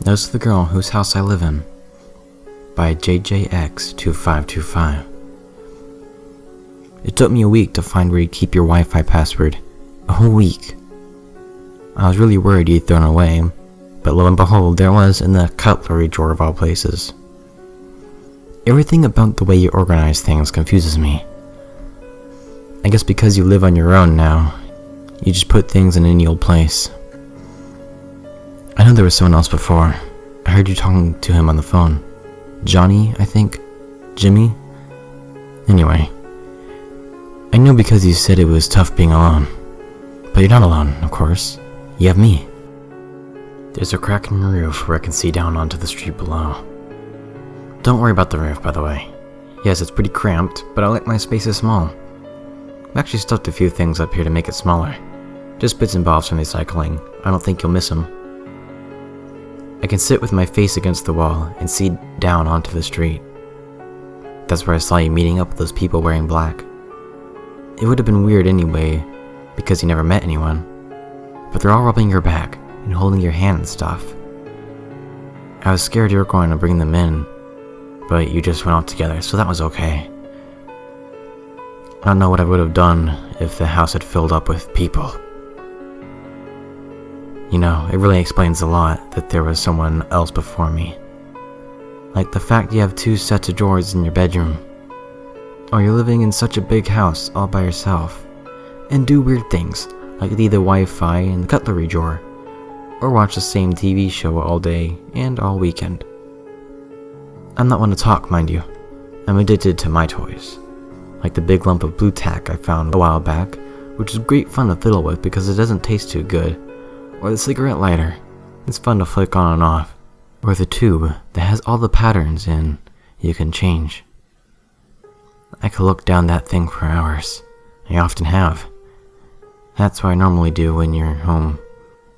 Notice the Girl Whose House I Live In by JJX2525. It took me a week to find where you'd keep your Wi-Fi password. A whole week. I was really worried you'd thrown it away, but lo and behold, there it was in the cutlery drawer of all places. Everything about the way you organize things confuses me. I guess because you live on your own now, you just put things in any old place. I know there was someone else before. I heard you talking to him on the phone. Johnny, I think? Jimmy? Anyway, I know because you said it was tough being alone. But you're not alone, of course. You have me. There's a crack in the roof where I can see down onto the street below. Don't worry about the roof, by the way. Yes, it's pretty cramped, but I like my spaces small. I've actually stuffed a few things up here to make it smaller. Just bits and bobs from recycling. I don't think you'll miss them. I can sit with my face against the wall and see down onto the street. That's where I saw you meeting up with those people wearing black. It would have been weird anyway, because you never met anyone. But they're all rubbing your back and holding your hand and stuff. I was scared you were going to bring them in, but you just went out together, so that was okay. I don't know what I would have done if the house had filled up with people. You know, it really explains a lot that there was someone else before me. Like the fact you have 2 sets of drawers in your bedroom. Or you're living in such a big house all by yourself. And do weird things, like leave the Wi-Fi in the cutlery drawer. Or watch the same TV show all day and all weekend. I'm not one to talk, mind you. I'm addicted to my toys. Like the big lump of blue tack I found a while back, which is great fun to fiddle with because it doesn't taste too good. Or the cigarette lighter. It's fun to flick on and off. Or the tube that has all the patterns in you can change. I could look down that thing for hours. I often have. That's what I normally do when you're home.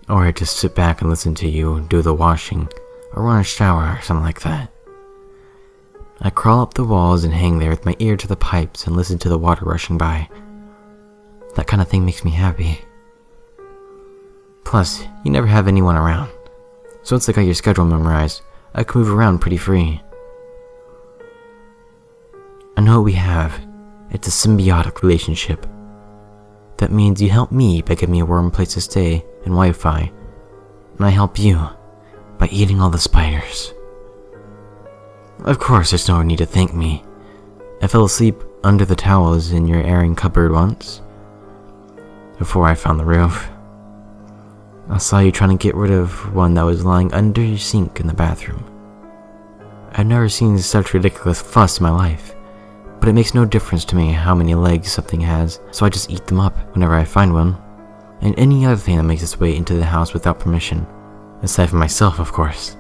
Or I just sit back and listen to you do the washing, or run a shower or something like that. I crawl up the walls and hang there with my ear to the pipes and listen to the water rushing by. That kind of thing makes me happy. Plus, you never have anyone around. So once I got your schedule memorized, I can move around pretty free. I know what we have. It's a symbiotic relationship. That means you help me by giving me a warm place to stay and Wi-Fi. And I help you by eating all the spiders. Of course, there's no need to thank me. I fell asleep under the towels in your airing cupboard once. Before I found the roof. I saw you trying to get rid of one that was lying under your sink in the bathroom. I've never seen such ridiculous fuss in my life, but it makes no difference to me how many legs something has, so I just eat them up whenever I find one, and any other thing that makes its way into the house without permission, aside from myself, of course.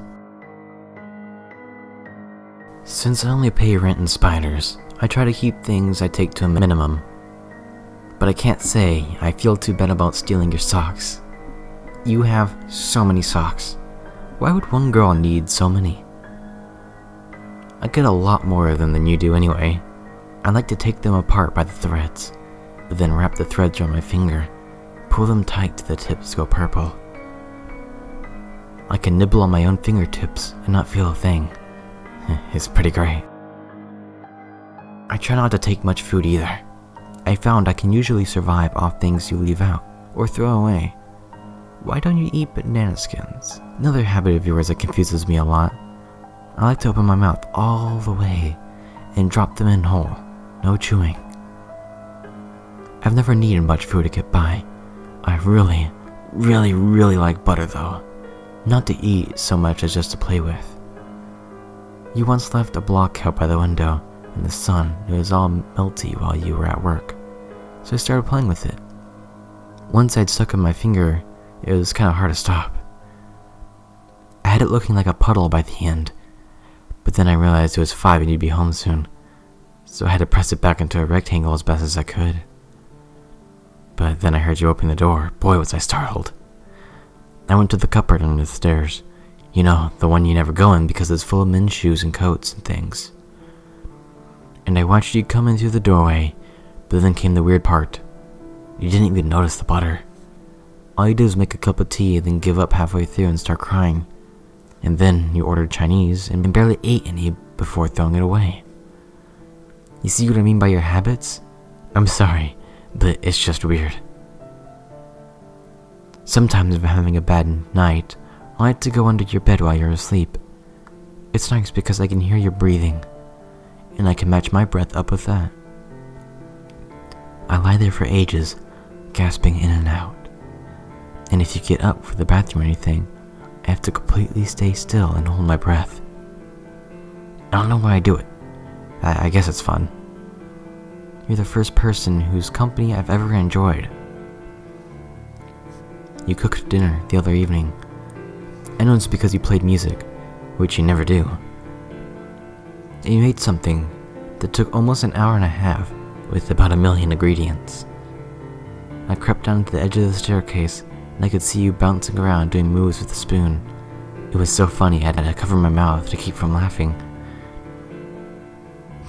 Since I only pay rent in spiders, I try to keep things I take to a minimum, but I can't say I feel too bad about stealing your socks. You have so many socks. Why would one girl need so many? I get a lot more of them than you do anyway. I like to take them apart by the threads, but then wrap the threads around my finger, pull them tight till the tips go purple. I can nibble on my own fingertips and not feel a thing. It's pretty great. I try not to take much food either. I found I can usually survive off things you leave out or throw away. Why don't you eat banana skins? Another habit of yours that confuses me a lot. I like to open my mouth all the way and drop them in whole. No chewing. I've never needed much food to get by. I really like butter though. Not to eat so much as just to play with. You once left a block out by the window in the sun. It was all melty while you were at work. So I started playing with it. Once I'd stuck in my finger, it was kind of hard to stop. I had it looking like a puddle by the end, but then I realized it was 5 and you'd be home soon, so I had to press it back into a rectangle as best as I could. But then I heard you open the door. Boy, was I startled. I went to the cupboard under the stairs. You know, the one you never go in because it's full of men's shoes and coats and things. And I watched you come in through the doorway, but then came the weird part. You didn't even notice the butter. All you did was make a cup of tea and then give up halfway through and start crying. And then you ordered Chinese and barely ate any before throwing it away. You see what I mean by your habits? I'm sorry, but it's just weird. Sometimes if I'm having a bad night, I like to go under your bed while you're asleep. It's nice because I can hear your breathing, and I can match my breath up with that. I lie there for ages, gasping in and out. And if you get up for the bathroom or anything, I have to completely stay still and hold my breath. I don't know why I do it. I guess it's fun. You're the first person whose company I've ever enjoyed. You cooked dinner the other evening. I know it's because you played music, which you never do. And you made something that took almost an hour and a half with about 1,000,000 ingredients. I crept down to the edge of the staircase and I could see you bouncing around doing moves with the spoon. It was so funny I had to cover my mouth to keep from laughing.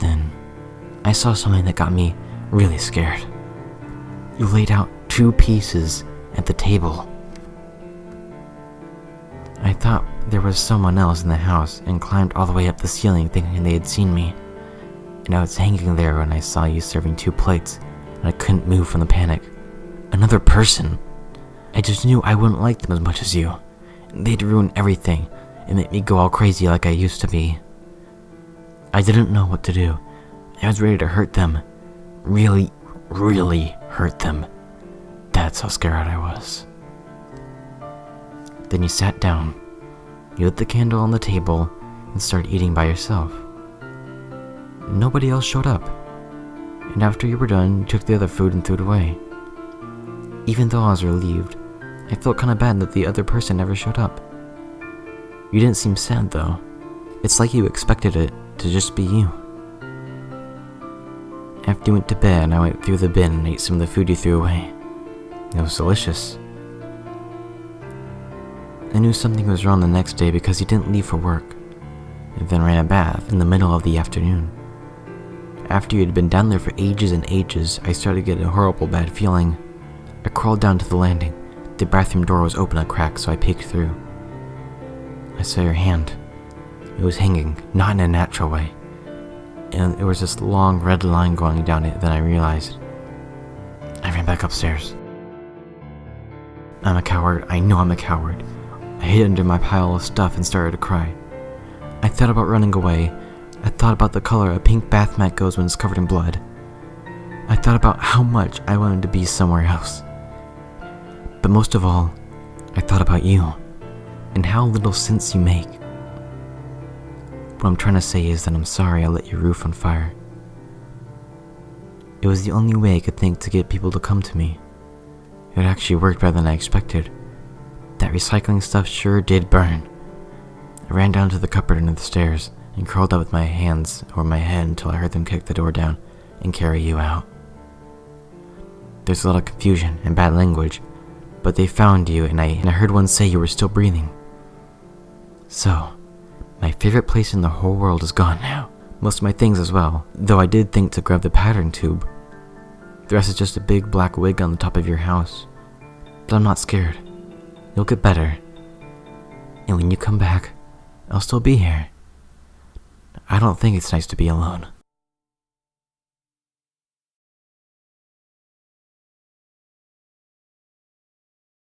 Then, I saw something that got me really scared. You laid out 2 pieces at the table. I thought there was someone else in the house and climbed all the way up the ceiling thinking they had seen me. And I was hanging there when I saw you serving 2 plates and I couldn't move from the panic. Another person. I just knew I wouldn't like them as much as you. They'd ruin everything and make me go all crazy like I used to be. I didn't know what to do. I was ready to hurt them. Really, really hurt them. That's how scared I was. Then you sat down. You lit the candle on the table and started eating by yourself. Nobody else showed up. And after you were done, you took the other food and threw it away. Even though I was relieved, I felt kind of bad that the other person never showed up. You didn't seem sad though. It's like you expected it to just be you. After you went to bed, I went through the bin and ate some of the food you threw away. It was delicious. I knew something was wrong the next day because you didn't leave for work, and then ran a bath in the middle of the afternoon. After you had been down there for ages and ages, I started to get a horrible bad feeling. I crawled down to the landing. The bathroom door was open a crack, so I peeked through. I saw your hand. It was hanging, not in a natural way. And there was this long red line going down it. Then I realized. I ran back upstairs. I'm a coward. I know I'm a coward. I hid under my pile of stuff and started to cry. I thought about running away. I thought about the color a pink bath mat goes when it's covered in blood. I thought about how much I wanted to be somewhere else. But most of all, I thought about you, and how little sense you make. What I'm trying to say is that I'm sorry I lit your roof on fire. It was the only way I could think to get people to come to me. It actually worked better than I expected. That recycling stuff sure did burn. I ran down to the cupboard under the stairs and crawled up with my hands over my head until I heard them kick the door down and carry you out. There's a lot of confusion and bad language, but they found you and I heard one say you were still breathing. So, my favorite place in the whole world is gone now. Most of my things as well, though I did think to grab the pattern tube. The rest is just a big black wig on the top of your house. But I'm not scared. You'll get better. And when you come back, I'll still be here. I don't think it's nice to be alone.